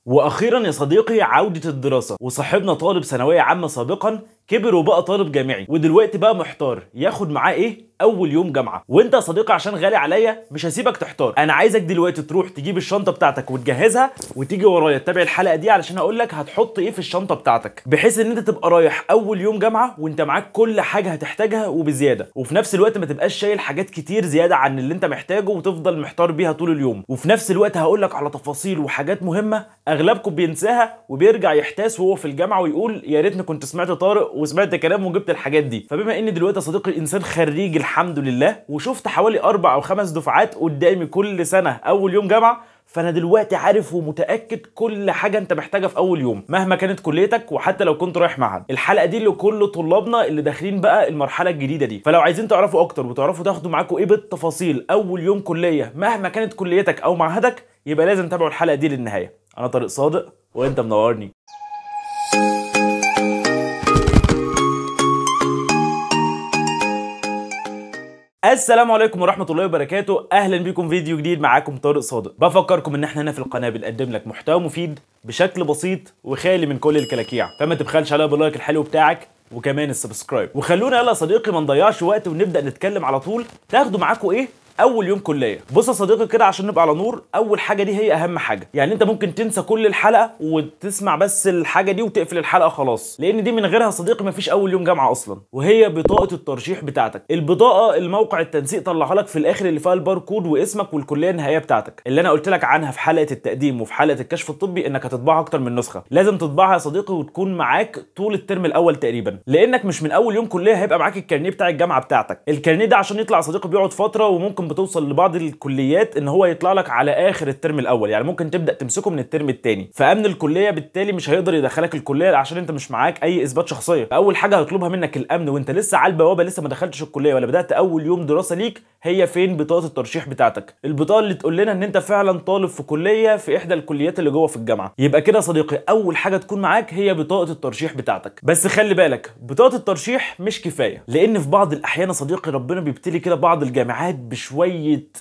واخيرا يا صديقي عودة الدراسة، وصاحبنا طالب ثانوية عامة سابقا كبر وبقى طالب جامعي، ودلوقتي بقى محتار ياخد معاه ايه اول يوم جامعة. وانت يا صديقي عشان غالي عليا مش هسيبك تحتار، انا عايزك دلوقتي تروح تجيب الشنطة بتاعتك وتجهزها وتيجي ورايا تتابع الحلقة دي علشان هقول لك هتحط ايه في الشنطة بتاعتك، بحيث ان انت تبقى رايح اول يوم جامعة وانت معاك كل حاجة هتحتاجها وبزيادة، وفي نفس الوقت ما تبقاش شايل حاجات كتير زيادة عن اللي انت محتاجه وتفضل محتار بيها طول اليوم. وفي نفس الوقت هقول لك على تفاصيل وحاجات مهمة اغلبكم بينساها وبيرجع يحتاس وهو في الجامعه ويقول يا ريتني كنت سمعت طارق وسمعت كلامه وجبت الحاجات دي. فبما اني دلوقتي يا صديقي انسان خريج الحمد لله، وشفت حوالي 4 أو 5 دفعات قدامي كل سنه اول يوم جامعه، فانا دلوقتي عارف ومتاكد كل حاجه انت محتاجها في اول يوم مهما كانت كليتك، وحتى لو كنت رايح معهد. الحلقه دي لكل طلابنا اللي داخلين بقى المرحله الجديده دي، فلو عايزين تعرفوا اكتر وتعرفوا تاخدوا معاكم ايه بالتفاصيل اول يوم كليه مهما كانت كليتك او معهدك، يبقى لازم تتابعوا الحلقه دي للنهايه. انا طارق صادق وانت منورني. السلام عليكم ورحمة الله وبركاته، اهلا بيكم فيديو جديد. معاكم طارق صادق. بفكركم ان احنا هنا في القناة بنقدم لك محتوى مفيد بشكل بسيط وخالي من كل الكلاكيع، فما تبخلش عليا باللايك الحلو بتاعك وكمان السبسكرايب. وخلونا يلا يا صديقي ما نضيعش وقت ونبدا نتكلم على طول. تاخدوا معاكم ايه اول يوم كليه؟ بص يا صديقي كده عشان نبقى على نور، اول حاجه دي هي اهم حاجه. يعني انت ممكن تنسى كل الحلقه وتسمع بس الحاجه دي وتقفل الحلقه خلاص، لان دي من غيرها يا صديقي مفيش اول يوم جامعه اصلا. وهي بطاقه الترشيح بتاعتك. البطاقه الموقع التنسيق طلعها لك في الاخر اللي فيها الباركود واسمك والكليه النهائيه بتاعتك، اللي انا قلت لك عنها في حلقه التقديم وفي حلقه الكشف الطبي انك هتطبعها اكتر من نسخه. لازم تطبعها يا صديقي وتكون معاك طول الترم الاول تقريبا، لانك مش من اول يوم كليه هيبقى معاك الكارنيه بتاع الجامعه بتاعتك. الكارنيه ده عشان يطلع يا صديقي بيقعد فتره، وممكن بتوصل لبعض الكليات ان هو يطلع لك على اخر الترم الاول، يعني ممكن تبدا تمسكه من الترم الثاني. فامن الكليه بالتالي مش هيقدر يدخلك الكليه عشان انت مش معاك اي اثبات شخصيه. فاول حاجه هيطلبها منك الامن وانت لسه على البوابه، لسه ما دخلتش الكليه ولا بدات اول يوم دراسه ليك، هي فين بطاقه الترشيح بتاعتك. البطاقه اللي تقول لنا ان انت فعلا طالب في كليه في احدى الكليات اللي جوه في الجامعه. يبقى كده يا صديقي اول حاجه تكون معاك هي بطاقه الترشيح بتاعتك. بس خلي بالك بطاقه الترشيح مش كفايه، لان في بعض الاحيان يا صديقي ربنا بيبتلي كده بعض الجامعات بشويه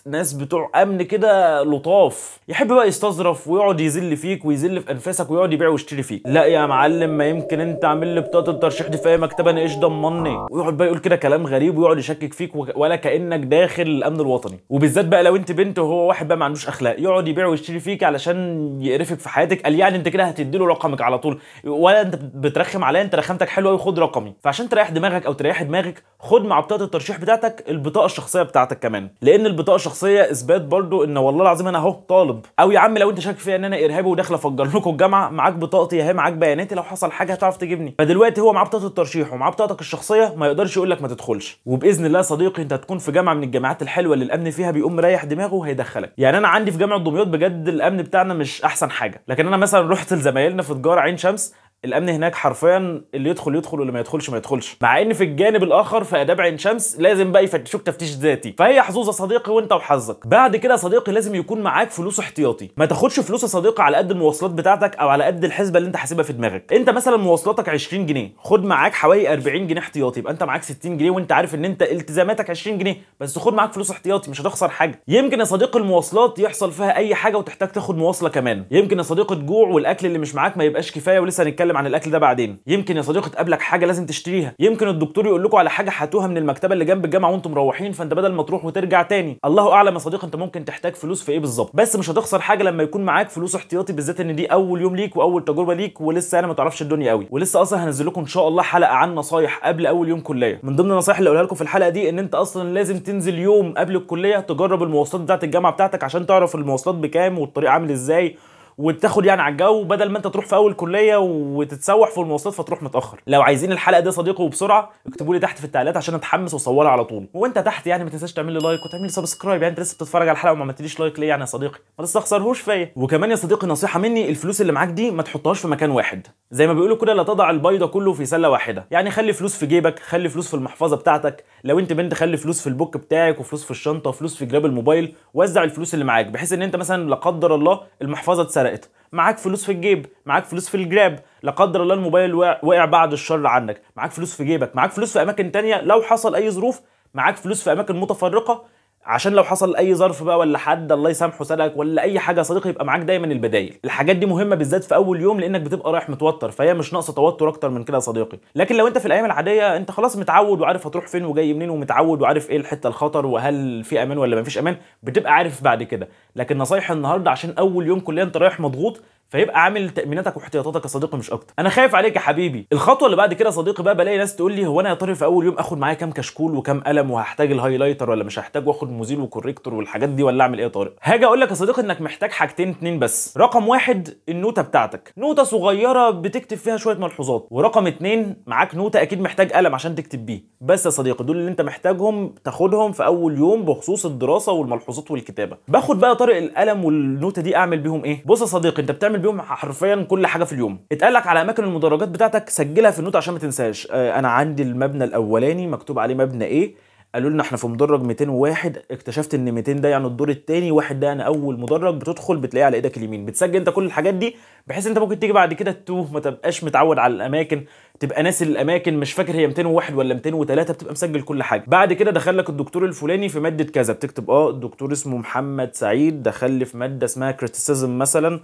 ناس بتوع امن كده لطاف، يحب بقى يستظرف ويقعد يذل فيك ويذل في انفاسك ويقعد يبيع ويشتري فيك. لا يا معلم، ما يمكن انت عامل لي بطاقه الترشيح دي في اي مكتبه، انا ايش ضمني؟ ويقعد بقى يقول كده كلام غريب ويقعد يشكك فيك ولا كانك داخل الامن الوطني. وبالذات بقى لو انت بنت وهو واحد بقى ما عندوش اخلاق، يقعد يبيع ويشتري فيك علشان يقرفك في حياتك. قال يعني انت كده هتدي له رقمك على طول، ولا انت بترخم عليا؟ انت رخامتك حلوه وخد رقمي. فعشان تريح دماغك او تريح دماغك، خد مع بطاقه الترشيح بتاعتك البطاقه الشخصيه بتاعتك كمان، لان البطاقه الشخصيه اثبات برضو ان والله العظيم انا اهو طالب. او يا عم لو انت شاك فيا ان انا ارهابي وداخل افجر لكم الجامعه، معاك بطاقتي اهي، معاك بياناتي، لو حصل حاجه هتعرف تجيبني. فدلوقتي هو معاه بطاقه الترشيح ومعاه بطاقتك الشخصيه، ما يقدرش يقول لك ما تدخلش. وباذن الله يا صديقي انت هتكون في جامعه من الجامعات الحلوه اللي الامن فيها بيقوم مريح دماغه وهيدخلك. يعني انا عندي في جامعه دمياط بجد الامن بتاعنا مش احسن حاجه، لكن انا مثلا رحت لزمايلنا في تجاره عين شمس، الامن هناك حرفيا اللي يدخل يدخل واللي ما يدخلش ما يدخلش. مع ان في الجانب الاخر في اداب عين شمس لازم بقى يفتشوك تفتيش ذاتي. فهي حظوظ يا صديقي وانت وحظك. بعد كده يا صديقي لازم يكون معاك فلوس احتياطي. ما تاخدش فلوس يا صديقي على قد المواصلات بتاعتك او على قد الحسبه اللي انت حاسبها في دماغك. انت مثلا مواصلاتك 20 جنيه، خد معاك حوالي 40 جنيه احتياطي، يبقى انت معاك 60 جنيه وانت عارف ان انت التزاماتك 20 جنيه بس. خد معاك فلوس احتياطي، مش هتخسر حاجه. يمكن يا صديقي المواصلات يحصل فيها اي حاجه وتحتاج تاخد مواصله كمان. يمكن يا صديقي تجوع والاكل اللي مش معاك ما يبقاش كفايه، ولسه هنتكلم عن الاكل ده بعدين. يمكن يا صديقي تقابلك حاجه لازم تشتريها. يمكن الدكتور يقول لكم على حاجه هاتوها من المكتبه اللي جنب الجامعه وانتم مروحين، فانت بدل ما تروح وترجع تاني، الله اعلم يا صديقي انت ممكن تحتاج فلوس في ايه بالظبط. بس مش هتخسر حاجه لما يكون معاك فلوس احتياطي، بالذات ان دي اول يوم ليك واول تجربه ليك ولسه انا ما تعرفش الدنيا قوي. ولسه اصلا هنزل لكم ان شاء الله حلقه عن نصايح قبل اول يوم كليه. من ضمن النصايح اللي اقولها لكم في الحلقه دي ان انت اصلا لازم تنزل يوم قبل الكليه تجرب المواصلات بتاعت الجامعه بتاعتك عشان تعرف المواصلات بكام والطريق عامل ازاي، وتاخد يعني على الجو، بدل ما انت تروح في اول كليه وتتسوح في المواصلات فتروح متاخر. لو عايزين الحلقه دي يا صديقي وبسرعه اكتبوا لي تحت في التعليقات عشان اتحمس واصورها على طول. وانت تحت يعني ما تنساش تعمل لي لايك وتعمل لي سبسكرايب. يعني انت لسه بتتفرج على الحلقه وما عملتليش لايك ليه يعني يا صديقي؟ ما تستخسرهوش فيا. وكمان يا صديقي نصيحه مني، الفلوس اللي معاك دي ما تحطهاش في مكان واحد، زي ما بيقولوا كده لا تضع البيضه كله في سله واحده. يعني خلي فلوس في جيبك، خلي فلوس في المحفظه بتاعتك، لو انت بنت خلي فلوس في البوك بتاعك وفلوس في الشنطه وفلوس في جراب الموبايل. وزع الفلوس اللي معاك بحيث ان انت مثلا لا قدر الله المحفظه اتسرقت، معاك فلوس في الجيب، معاك فلوس في الجراب، لا قدر الله الموبايل وقع بعد الشر عنك، معاك فلوس في جيبك، معاك فلوس في اماكن تانية لو حصل اي ظروف، معاك فلوس في اماكن متفرقه عشان لو حصل اي ظرف بقى ولا حد الله يسامحه سرقك ولا اي حاجه يا صديقي يبقى معاك دايما البدايل. الحاجات دي مهمه بالذات في اول يوم لانك بتبقى رايح متوتر، فهي مش ناقصه توتر اكتر من كده يا صديقي. لكن لو انت في الايام العاديه انت خلاص متعود وعارف هتروح فين وجاي منين، ومتعود وعارف ايه الحته الخطر وهل في امان ولا مفيش امان، بتبقى عارف بعد كده. لكن نصايح النهارده عشان اول يوم كليه انت رايح مضغوط، فيبقى عامل تاميناتك واحتياطاتك يا صديقي مش اكتر. انا خايف عليك يا حبيبي. الخطوه اللي بعد كده يا صديقي بقى بلاقي ناس تقول لي هو انا يا ترى في اول يوم اخد معايا كام كشكول وكام قلم، وهحتاج الهايلايتر ولا مش هحتاج، واخد مزيل وكوريكتور والحاجات دي، ولا اعمل ايه يا طارق؟ هاجي اقول لك يا صديقي انك محتاج حاجتين اتنين بس. رقم واحد النوته بتاعتك، نوته صغيره بتكتب فيها شويه ملحوظات. ورقم اتنين معاك نوته اكيد محتاج قلم عشان تكتب بيه. بس يا صديقي دول اللي انت محتاجهم تاخدهم في اول يوم بخصوص الدراسه والملحوظات والكتابه. باخد بقى طارق القلم والنوته دي اعمل بيهم ايه؟ بص يا صديقي انت بتعمل بيهم حرفيا كل حاجه في اليوم. اتقال لك على اماكن المدرجات بتاعتك سجلها في النوت عشان ما تنساش. انا عندي المبنى الاولاني مكتوب عليه مبنى ايه، قالوا لنا احنا في مدرج 201، اكتشفت ان 200 ده يعني الدور الثاني، واحد ده يعني اول مدرج، بتدخل بتلاقيه على ايدك اليمين. بتسجل انت كل الحاجات دي بحيث انت ممكن تيجي بعد كده تتوه، ما تبقاش متعود على الاماكن، تبقى ناسي الاماكن مش فاكر هي 201 ولا 203، بتبقى مسجل كل حاجه. بعد كده دخل لك الدكتور الفلاني في ماده كذا، بتكتب الدكتور اسمه محمد سعيد دخل لي في ماده اسمها كريتيسيزم مثلا،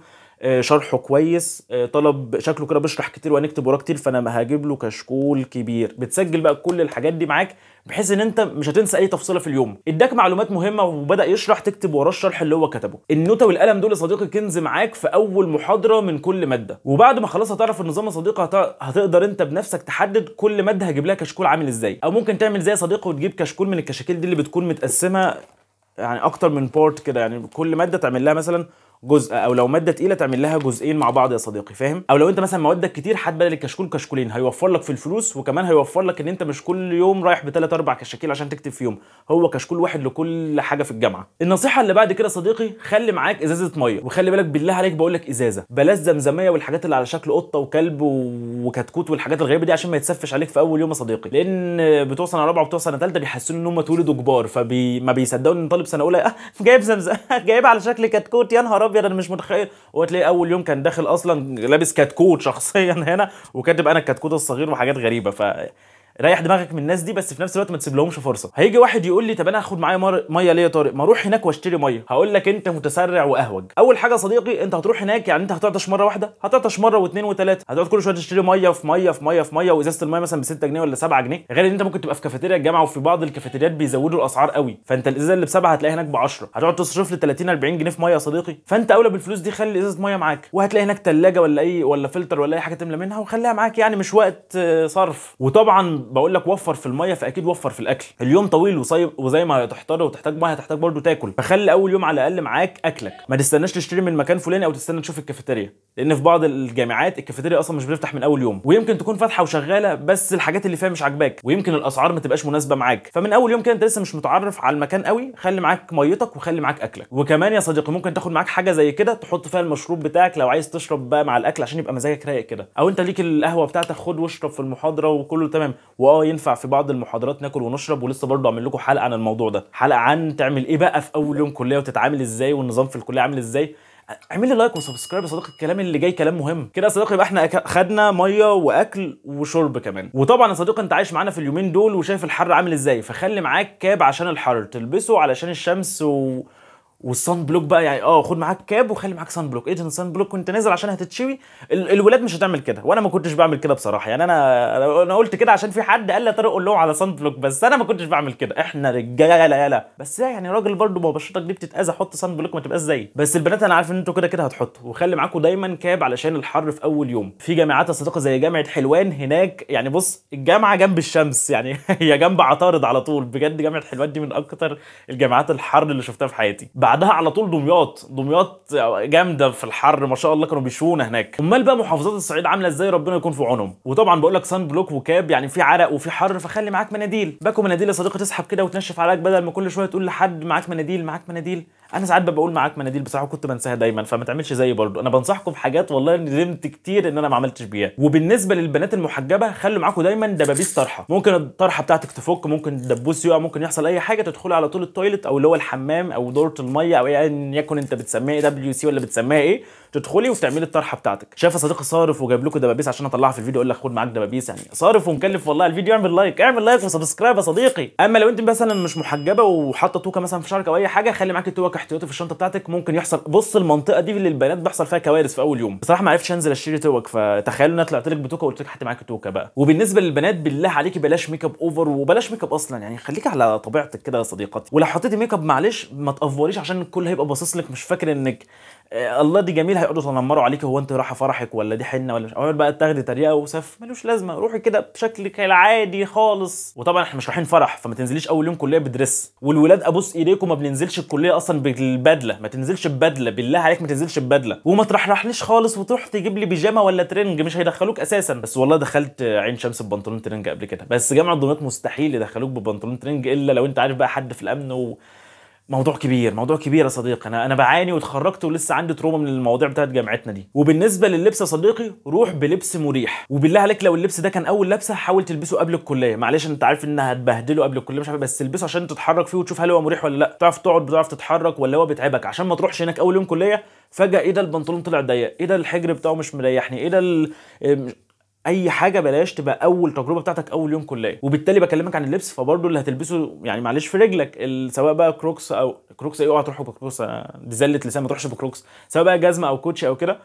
شرحه كويس، طلب شكله كده بيشرح كتير وهنكتب وراه كتير، فانا هجيب له كشكول كبير. بتسجل بقى كل الحاجات دي معاك بحيث ان انت مش هتنسى اي تفصيله في اليوم. اداك معلومات مهمه وبدا يشرح تكتب وراه الشرح اللي هو كتبه. النوته والقلم دول يا صديقي كنز معاك في اول محاضره من كل ماده. وبعد ما خلاص هتعرف النظام يا صديقي هتقدر انت بنفسك تحدد كل ماده هجيب لها كشكول عامل ازاي. او ممكن تعمل زي يا صديقي وتجيب كشكول من الكشاكيل دي اللي بتكون متقسمه يعني اكتر من بارت كده، يعني كل ماده تعمل لها مثلا جزء، او لو ماده تقيله تعمل لها جزئين مع بعض يا صديقي، فاهم؟ او لو انت مثلا موادك كتير هات بدل الكشكول كشكولين، هيوفر لك في الفلوس، وكمان هيوفر لك ان انت مش كل يوم رايح بثلاث اربع كشاكيل عشان تكتب فيهم، هو كشكول واحد لكل حاجه في الجامعه. النصيحه اللي بعد كده يا صديقي خلي معاك ازازه ميه، وخلي بالك بالله عليك بقول لك ازازه، بلاش زمزميه والحاجات اللي على شكل قطه وكلب وكتكوت والحاجات الغريبه دي عشان ما يتسفش عليك في اول يوم يا صديقي. لان بتوع سنه رابعه وبتوع سنه ثالثه بيحسوا ان هم اتولدوا كبار، ما بيصدقوا ان طالب سنه اولى جايب زمزم جايب على شكل كتكوت، يا نهار ابيض انا مش متخيل. وتلاقي اول يوم كان داخل اصلا لابس كتكوت شخصيا هنا، وكاتب انا الكتكوت الصغير وحاجات غريبه. ريح دماغك من الناس دي، بس في نفس الوقت ما تسيبلهمش فرصه. هيجي واحد يقول لي طب انا هاخد معايا ميه ليه يا طارق؟ ما اروح هناك واشتري ميه. هقول لك انت متسرع واهوج. اول حاجه يا صديقي انت هتروح هناك يعني انت هتعطش مره واحده، هتعطش مره واثنين وثلاثه، هتقعد كل شويه تشتري ميه في ميه في ميه في ميه، وازازه الميه مثلا ب 6 جنيه ولا 7 جنيه، غير ان انت ممكن تبقى في كافيتيريا الجامعه، وفي بعض الكافيتريات بيزودوا الاسعار قوي، فانت الازازه اللي ب7 هتلاقيها هناك ب10، هتقعد تصرف لي 30 40 جنيه في ميه يا صديقي. فانت اولى بالفلوس دي خلي ازازه ميه معاك، وهتلاقي هناك ثلاجه ولا فلتر ولا اي حاجه تملى منها وخليها معاك، يعني مش وقت صرف. وطبعا بقول لك وفر في الميه، فاكيد وفر في الاكل. اليوم طويل وزي ما هتحتار وتحتاج ميه هتحتاج برضه تاكل، فخلي اول يوم على الاقل معاك اكلك، ما تستناش تشتري من مكان فلاني او تستنى تشوف الكافيتيريا، لان في بعض الجامعات الكافيتيريا اصلا مش بتفتح من اول يوم، ويمكن تكون فاتحه وشغاله بس الحاجات اللي فيها مش عاجباك، ويمكن الاسعار ما تبقاش مناسبه معاك. فمن اول يوم كده انت لسه مش متعرف على المكان قوي، خلي معاك ميتك وخلي معاك اكلك. وكمان يا صديقي ممكن تاخد معاك حاجه زي كده تحط فيها المشروب بتاعك لو عايز تشرب بقى مع الاكل عشان يبقى مزاجك رايق كده، او انت ليك القهوه بتاعتك خد واشرب في المحاضره وكله تمام. ينفع في بعض المحاضرات ناكل ونشرب، ولسه برضه اعمل لكم حلقه عن الموضوع ده، حلقه عن تعمل ايه بقى في اول يوم كليه وتتعامل ازاي والنظام في الكليه عامل ازاي. اعمل لي لايك وسبسكرايب يا صديقي، الكلام اللي جاي كلام مهم كده يا صديقي. يبقى احنا خدنا ميه واكل وشرب كمان. وطبعا يا صديقي انت عايش معانا في اليومين دول وشايف الحر عامل ازاي، فخلي معاك كاب عشان الحر تلبسه علشان الشمس والصن بلوك بقى، يعني خد معاك كاب وخلي معاك صن بلوك. ايه ده صن بلوك وانت نازل عشان هتتشوي؟ الولاد مش هتعمل كده، وانا ما كنتش بعمل كده بصراحه، يعني انا قلت كده عشان في حد قال لي طارق قول لهم على صن بلوك، بس انا ما كنتش بعمل كده. احنا رجاله يالا، بس يعني راجل برضه ما بشرتك دي بتتاذى، حط صن بلوك ما تبقاش زي. بس البنات انا عارف ان انتوا كده هتحطوا، وخلي معاكم دايما كاب علشان الحر في اول يوم. في جامعات يا صديقي زي جامعه حلوان هناك، يعني بص الجامعه جنب الشمس، يعني هي جنب عطارد على طول، بجد جامعه حلوان دي من اكتر الجامعات الحر اللي شفتها في حياتي. بعدها على طول دمياط جامده في الحر ما شاء الله، كانوا بيشونا هناك. امال بقى محافظات الصعيد عامله ازاي؟ ربنا يكون في عونهم. وطبعا بقول لك صن بلوك وكاب، يعني في عرق وفي حر، فخلي معاك مناديل. باكو مناديل يا صديقي تسحب كده وتنشف عليك، بدل ما كل شويه تقول لحد معاك مناديل معاك مناديل. انا ساعات بقول معاك مناديل بصراحه كنت بنساها دايما، فما تعملش زيي برضو. انا بنصحكم في حاجات والله ندمت كتير ان انا ما عملتش بيها. وبالنسبه للبنات المحجبه خلوا معاكم دايما دبابيس طرحه، ممكن الطرحه بتاعتك تفك، ممكن الدبوس يقع، ممكن يحصل اي حاجه، تدخلي على طول التويلت او اللي هو الحمام او دوره الميه او ايا يكن انت بتسميها ايه، دبليو سي ولا بتسميها ايه، تدخلي وتعملي الطرحه بتاعتك. شايف يا صديقي صارف وجايب لكم دبابيس عشان اطلعها في الفيديو، اقول لك خد معاك دبابيس، يعني صارف ومكلف والله الفيديو. اعمل لايك، اعمل لايك وسبسكرايب يا صديقي. اما لو انت مثلا مش محجبه وحاطه توكه مثلا في شعرك او اي حاجه، خلي معاك التوكه احتياطي في الشنطه بتاعتك. ممكن يحصل، بص المنطقه دي للبنات بيحصل فيها كوارث في اول يوم. بصراحه ما عرفتش انزل اشتري توك، فتخيلوا ان انا طلعت لك بتوكه وقلت لك هات معاك توكه بقى. وبالنسبه للبنات بالله عليكي بلاش ميك اب اوفر وبلاش ميك اب اصلا، يعني خليكي على طبيعتك كده يا صديقتي. ولو حطيتي ميك اب معلش ما تافوريش عشان الكل هيبقى باصص لك، مش فاكر انك الله دي جميل، هيقعدوا يتنمروا عليك، هو انت رايحه فرحك ولا دي حنه ولا مش، اقعد بقى تاخدي تريقه وسف ملوش لازمه. روحي كده بشكلك العادي خالص. وطبعا احنا مش رايحين فرح، فما تنزليش اول يوم كليه بدرس. والولاد ابوس ايديكم ما بننزلش الكليه اصلا بالبدله، ما تنزلش ببدله بالله عليك، ما تنزلش ببدله. وما ترحرحليش خالص وتروح تجيب لي بيجامه ولا ترنج، مش هيدخلوك اساسا. بس والله دخلت عين شمس ببنطلون ترنج قبل كده، بس جامعه دمياط مستحيل يدخلوك ببنطلون ترنج الا لو انت عارف بقى حد في الامن. موضوع كبير، موضوع كبير يا صديقي. انا بعاني واتخرجت ولسه عندي تروما من المواضيع بتاعت جامعتنا دي. وبالنسبه لللبس يا صديقي روح بلبس مريح، وبالله عليك لو اللبس ده كان اول لبسه حاول تلبسه قبل الكليه. معلش انت عارف انها هتبهدله قبل الكليه مش عارف، بس تلبسه عشان تتحرك فيه وتشوف هل هو مريح ولا لا، تعرف تقعد بتعرف تتحرك ولا هو بيتعبك، عشان ما تروحش هناك اول يوم كليه فجاه ايه ده البنطلون طلع ضيق، ايه ده الحجر بتاعه مش مريحني، ايه ده اي حاجه. بلاش تبقى اول تجربه بتاعتك اول يوم كليه. وبالتالي بكلمك عن اللبس، فبرضه اللي هتلبسه يعني معلش في رجلك سواء بقى كروكس او كروكس، اوعى تروحوا بكروكس، دي زله لسان، ما تروحش بكروكس. سواء بقى جزمه او كوتشي او كده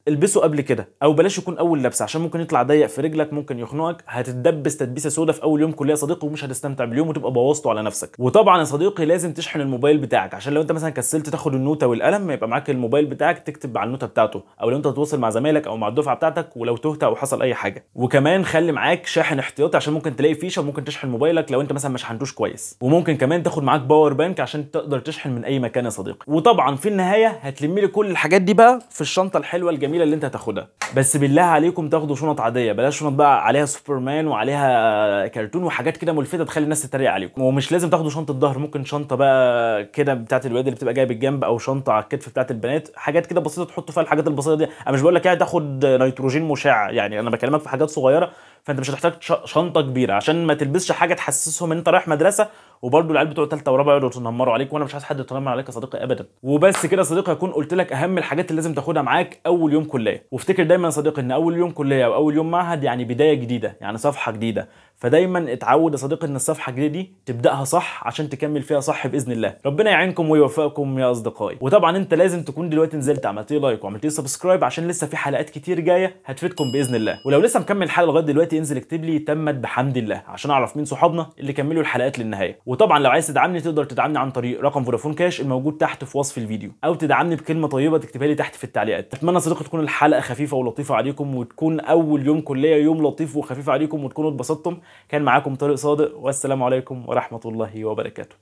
البسه قبل كده، او بلاش يكون اول لبسه عشان ممكن يطلع ضيق في رجلك، ممكن يخنقك، هتتدبس تدبيسه سودا في اول يوم كليه يا صديقي، ومش هتستمتع باليوم وتبقى بوظته على نفسك. وطبعا يا صديقي لازم تشحن الموبايل بتاعك، عشان لو انت مثلا كسلت تاخد النوته والقلم يبقى معاك الموبايل بتاعك تكتب على النوته بتاعته، او لو انت تتواصل مع زمايلك او مع الدفعه بتاعتك ولو تهت او حصل اي حاجه. وكمان خلي معاك شاحن احتياطي عشان ممكن تلاقي فيشه وممكن تشحن موبايلك لو انت مثلا مش حنتوش كويس. وممكن كمان تاخد معاك باور بانك عشان تقدر تشحن من اي مكان يا صديقي. وطبعا في النهايه هتلمي لي كل الحاجات دي بقى في الشنطه الحلوه الجميله اللي انت هتاخدها. بس بالله عليكم تاخدوا شنط عاديه، بلاش شنط بقى عليها سوبرمان وعليها كرتون وحاجات كده ملفته تخلي الناس تتريق عليكم. ومش لازم تاخدوا شنطه ظهر، ممكن شنطه بقى كده بتاعت الواد اللي بتبقى جايه بالجنب، او شنطه على الكتف بتاعت البنات، حاجات كده بسيطه تحطوا فيها الحاجات البسيطه دي. انا مش بقول لك يعني تاخد نيتروجين مشع، يعني انا بكلمك في حاجات صغيره، فانت مش هتحتاج شنطه كبيره عشان ما تلبسش حاجه تحسسهم ان انت رايح مدرسه، وبرده العيال بتوع ثالثه ورابعه يقعدوا يتنمروا عليك، وانا مش عايز حد يتنمر عليك يا صديقي ابدا. وبس كده يا صديقي هكون قلت لك اهم الحاجات اللي لازم تاخدها معاك اول يوم كليه. وافتكر دايما يا صديقي ان اول يوم كليه او اول يوم معهد يعني بدايه جديده، يعني صفحه جديده، فدايما اتعود يا صديقي ان الصفحه الجديده دي تبداها صح عشان تكمل فيها صح باذن الله. ربنا يعينكم ويوفقكم يا اصدقائي. وطبعا انت لازم تكون دلوقتي نزلت عملت لي لايك وعملت لي سبسكرايب عشان لسه في حلقات كتير جايه هتفيدكم باذن الله. ولو لسه مكمل الحلقه لغايه دلوقتي انزل اكتب لي تمت بحمد الله عشان اعرف مين صحابنا اللي كملوا الحلقات للنهايه. وطبعا لو عايز تدعمني تقدر تدعمني عن طريق رقم فودافون كاش الموجود تحت في وصف الفيديو، او تدعمني بكلمه طيبه تكتبها لي تحت في التعليقات. اتمنى يا صديقي تكون الحلقه خفيفه ولطيفه عليكم، وتكون اول يوم كليه يوم لطيف وخفيف عليكم، وتكونوا اتبسطتم. كان معاكم طارق صادق، والسلام عليكم ورحمه الله وبركاته.